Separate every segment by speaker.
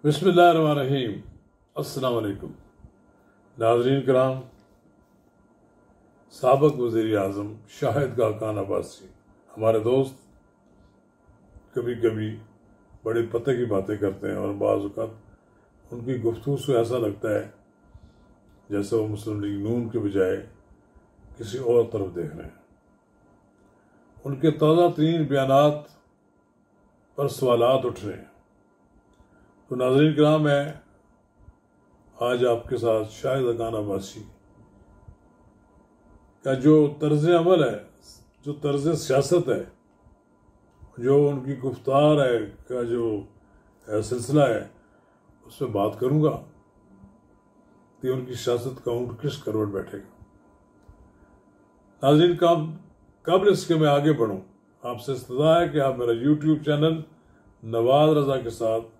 Speaker 1: बिस्मिल्लाहिर्रहमानिर्रहीम। अस्सलाम वालेकुम नाज़रीन कराम। साबिक़ वज़ीर आज़म शाहिद खाक़ान अब्बासी हमारे दोस्त कभी कभी बड़े पते की बातें करते हैं और बाज़ औक़ात उनकी गुफ्तगू से ऐसा लगता है जैसे वो मुस्लिम लीग नून के बजाय किसी और तरफ देख रहे हैं। उनके ताज़ा तरीन बयानात पर सवालात उठ रहे हैं। तो नाज़रीन कराम, मैं आज आपके साथ शाहिद खाक़ान अब्बासी का जो तर्ज अमल है, जो तर्ज सियासत है, जो उनकी गुफ्तार है का जो सिलसिला है, उस पर बात करूँगा कि उनकी सियासत का ऊँट किस करवट बैठेगा। नाज़रीन कबल इसके मैं आगे बढ़ूँ, आपसे इस्तदा है कि आप मेरा यूट्यूब चैनल नवाज रज़ा के साथ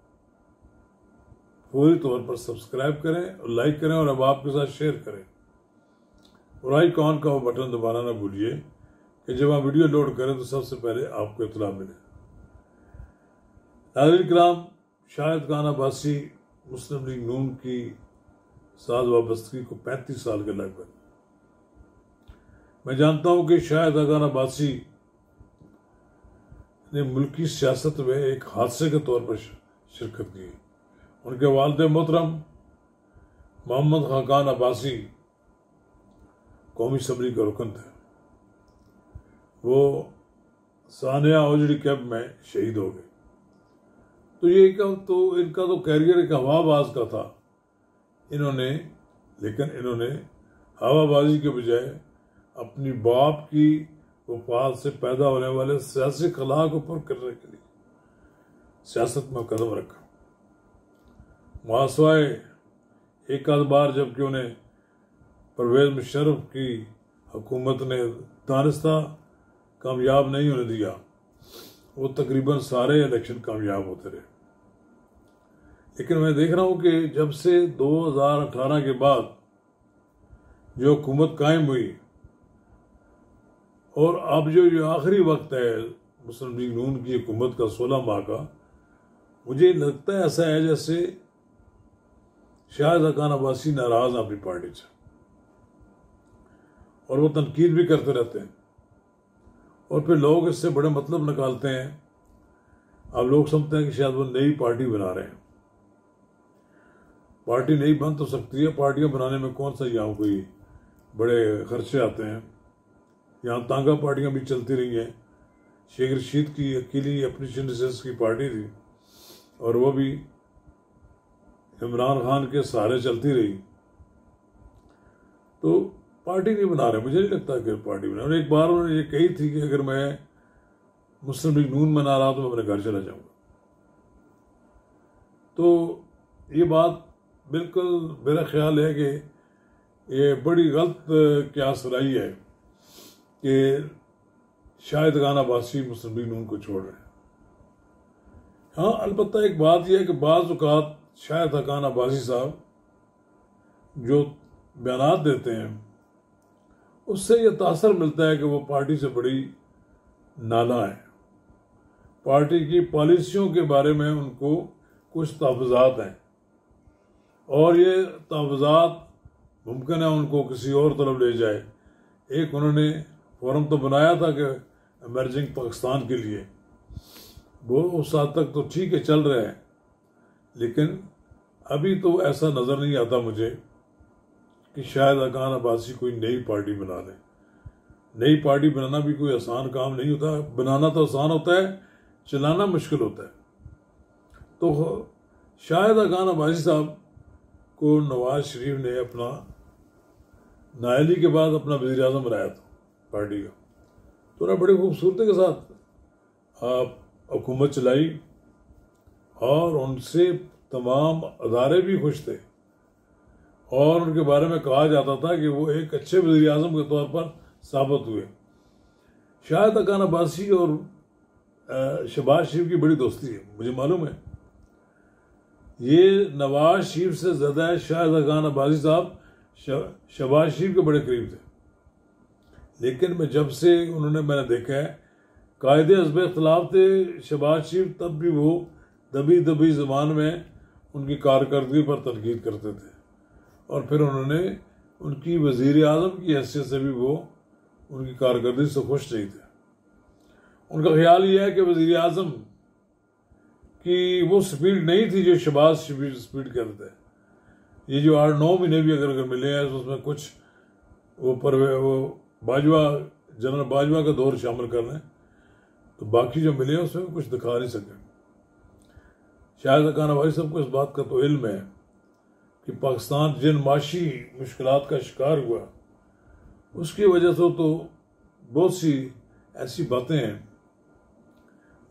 Speaker 1: पूरी तौर पर सब्सक्राइब करें और लाइक करें और अब आपके साथ शेयर करें और आइकॉन का वो बटन दबाना ना भूलिए कि जब आप वीडियो लोड करें तो सबसे पहले आपको इत्तला मिले। नाज़रीन किराम, शाहिद खाक़ान अब्बासी मुस्लिम लीग नून की साथ वाबस्तगी को 35 साल के लगभग। मैं जानता हूँ कि शाहिद खाक़ान अब्बासी ने मुल्की सियासत में एक हादसे के तौर पर शिरकत की। उनके वालिद मोहतरम मोहम्मद खाक़ान अब्बासी कौमी असम्बली का रुकन थे। वो सानिया औजड़ी कैंप में शहीद हो गए। तो इनका तो कैरियर एक हवाबाज का था। इन्होंने हवाबाजी के बजाय अपनी बाप की वफात से पैदा होने वाले सियासी खला को पुर करने के लिए सियासत में कदम रखा। मासवाए एक आध बार जबकि उन्हें परवेज मुशर्रफ की हुकूमत ने दानिस्ता कामयाब नहीं होने दिया, वो तकरीबन सारे इलेक्शन कामयाब होते रहे। लेकिन मैं देख रहा हूँ कि जब से 2018 के बाद जो हुकूमत कायम हुई और अब जो आखिरी वक्त है मुस्लिम लीग नून की हुकूमत का 16 माह का, मुझे लगता है ऐसा है जैसे शाहिद खाक़ान अब्बासी नाराज हैं अपनी पार्टी से और वो तनकीद भी करते रहते हैं और फिर लोग इससे बड़े मतलब निकालते हैं। अब लोग समझते हैं कि शायद वो नई पार्टी बना रहे हैं। पार्टी नहीं बन तो सकती है, पार्टियां बनाने में कौन सा यहाँ कोई बड़े खर्चे आते हैं। यहाँ तांगा पार्टियां भी चलती रही हैं। शेख रशीद की अकेली अपनी सिंडिकेट्स की पार्टी थी और वो भी इमरान खान के सहारे चलती रही। तो पार्टी नहीं बना रहे, मुझे नहीं लगता कि पार्टी बना रहे। एक बार उन्होंने ये कही थी कि अगर मैं मुस्लिम लीग नून में ना रहा तो मैं अपने घर चला जाऊंगा। तो ये बात बिल्कुल मेरा ख्याल है कि ये बड़ी गलत क़यास रही है कि शाहिद खाक़ान अब्बासी मुस्लिम लीग नून को छोड़ रहे हैं। हाँ, अलबत्ता एक बात यह है कि बाज़ औक़ात शाहिद खाक़ान अब्बासी साहब जो बयानात देते हैं उससे यह तासर मिलता है कि वो पार्टी से बड़ी नाला है। पार्टी की पॉलिसियों के बारे में उनको कुछ तहफ़्फ़ुज़ात हैं और ये तहफ़्फ़ुज़ात मुमकिन है उनको किसी और तरफ ले जाए। एक उन्होंने फोरम तो बनाया था कि इमर्जिंग पाकिस्तान के लिए, वो उस हद तक तो ठीक है, चल रहे हैं, लेकिन अभी तो ऐसा नज़र नहीं आता मुझे कि शाहिद खाक़ान अब्बासी कोई नई पार्टी बना लें। नई पार्टी बनाना भी कोई आसान काम नहीं होता। बनाना तो आसान होता है, चलाना मुश्किल होता है। तो शाहिद खाक़ान अब्बासी साहब को नवाज शरीफ ने अपना नाअहली के बाद अपना वज़ीर आज़म बनाया था पार्टी का। तो उन्होंने बड़ी खूबसूरती के साथ हुकूमत चलाई और उनसे तमाम अदारे भी खुश थे और उनके बारे में कहा जाता था कि वो एक अच्छे वज़ीर आज़म के तौर पर साबित हुए। शाहिद खाक़ान अब्बासी और शहबाज शरीफ की बड़ी दोस्ती है, मुझे मालूम है। ये नवाज शरीफ से ज़्यादा शाहिद खाक़ान अब्बासी साहब शहबाज शरीफ के बड़े करीब थे। लेकिन जब से मैंने देखा है कायदे हस्ब इख्तिलाफ थे शहबाज शरीफ, तब भी वो दबी दबी ज़बान में उनकी कारकर्दगी पर तनकीद करते थे, और फिर उन्होंने उनकी वज़ीर आज़म की हैसियत से भी वो उनकी कारकर्दगी से खुश नहीं थे। उनका ख्याल ये है कि वज़ीर आज़म की वो स्पीड नहीं थी जो शहबाज स्पीड करते थे। ये जो 8-9 महीने भी अगर मिले हैं तो उसमें कुछ वो बाजवा, जनरल बाजवा का दौर शामिल कर लें तो बाकी जो मिले हैं उसमें कुछ दिखा नहीं सके। शायद खान अब्बासी साहब को इस बात का तो इल्म है कि पाकिस्तान जिन माशी मुश्किलात का शिकार हुआ उसकी वजह से तो बहुत सी ऐसी बातें हैं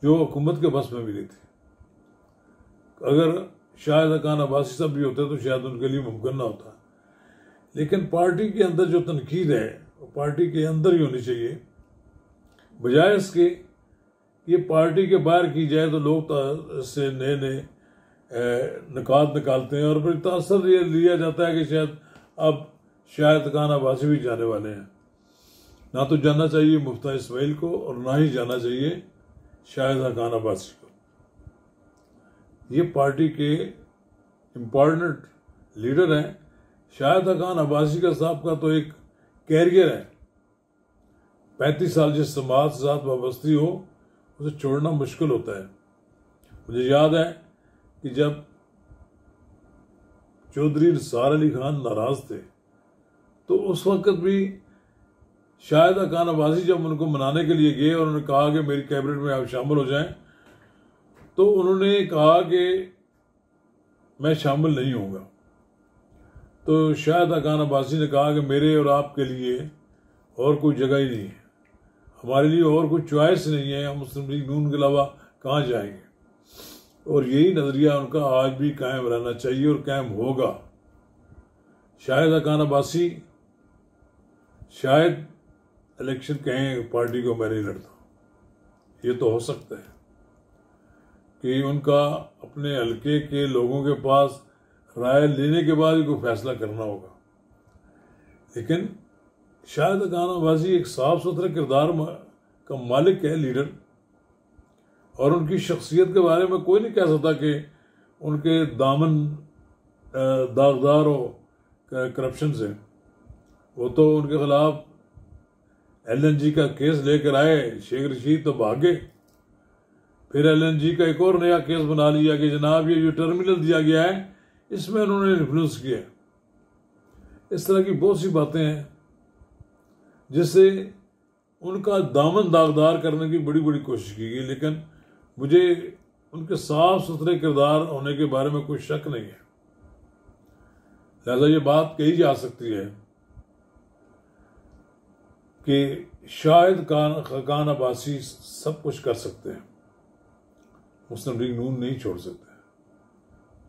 Speaker 1: जो हुकूमत के बस में भी नहीं थी। अगर शायद खान अब्बासी साहब भी होते तो शायद उनके लिए मुमकिन ना होता, लेकिन पार्टी के अंदर जो तनकीद है वो पार्टी के अंदर ही होनी चाहिए, बजाय इसके ये पार्टी के बाहर की जाए तो लोग इससे नए नए निकात निकालते हैं और फिर तासर ये लिया जाता है कि शायद अब शायद खान अब्बासी भी जाने वाले हैं। ना तो जाना चाहिए मुफ्ता इस्माइल को और ना ही जाना चाहिए शाहिद खान अब्बासी को। ये पार्टी के इम्पॉर्टेंट लीडर हैं। शाहिद खान अब्बासी का साहब का तो एक कैरियर है, 35 साल जिस समाज के साथ वाबस्ती हो उसे छोड़ना मुश्किल होता है। मुझे याद है कि जब चौधरी निसार अली खान नाराज थे तो उस वक्त भी शाहिद खान अब्बासी जब उनको मनाने के लिए गए और उन्होंने कहा कि मेरी कैबिनेट में आप शामिल हो जाएं, तो उन्होंने कहा कि मैं शामिल नहीं होऊंगा। तो शाहिद खान अब्बासी ने कहा कि मेरे और आपके लिए और कोई जगह ही नहीं है, हमारे लिए और कोई चॉइस नहीं है, हम मुस्लिम लीग नून के अलावा कहाँ जाएंगे। और यही नज़रिया उनका आज भी कायम रहना चाहिए और कायम होगा। शाहिद खान अब्बासी शायद इलेक्शन कहें पार्टी को मैं नहीं लड़ता, ये तो हो सकता है कि उनका अपने हल्के के लोगों के पास राय लेने के बाद ही कोई फैसला करना होगा। लेकिन शाहिद खान अब्बासी एक साफ सुथरे किरदार का मालिक है, लीडर, और उनकी शख्सियत के बारे में कोई नहीं कह सकता कि उनके दामन दागदार हो करप्शन से। वो तो उनके खिलाफ LNG का केस लेकर आए, शेख रशीद तो भागे, फिर LNG का एक और नया केस बना लिया कि जनाब ये जो टर्मिनल दिया गया है इसमें उन्होंने इन्फ्लुएंस किया। इस तरह की बहुत सी बातें हैं जिससे उनका दामन दागदार करने की बड़ी बड़ी कोशिश की गई, लेकिन मुझे उनके साफ सुथरे किरदार होने के बारे में कोई शक नहीं है। लिहाजा ये बात कही जा सकती है कि शाहिद खान अब्बासी सब कुछ कर सकते हैं, मुस्लिम लीग नून नहीं छोड़ सकते।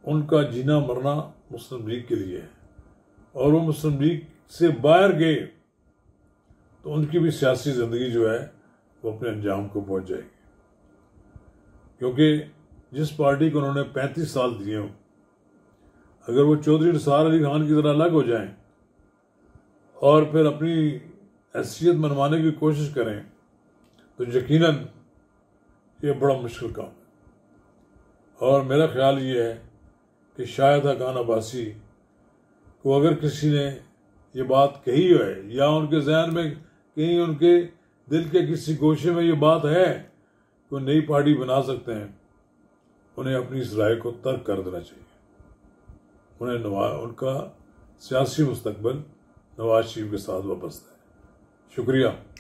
Speaker 1: उनका जीना मरना मुस्लिम लीग के लिए है, और वो मुस्लिम लीग से बाहर गए तो उनकी भी सियासी ज़िंदगी जो है वो अपने अंजाम को पहुंच जाएगी। क्योंकि जिस पार्टी को उन्होंने 35 साल दिए हों, अगर वो चौधरी निसार अली खान की तरह अलग हो जाएं और फिर अपनी हैसियत मनवाने की कोशिश करें तो यकीनन ये बड़ा मुश्किल काम है। और मेरा ख्याल ये है कि शाहिद खान अब्बासी को अगर किसी ने ये बात कही है या उनके जहन में कहीं उनके दिल के किसी गोशे में ये बात है कि वो नई पार्टी बना सकते हैं, उन्हें अपनी इस राय को तर्क कर देना चाहिए। उन्हें उनका सियासी मुस्तकबिल नवाज शरीफ के साथ वाबस्ता है। शुक्रिया।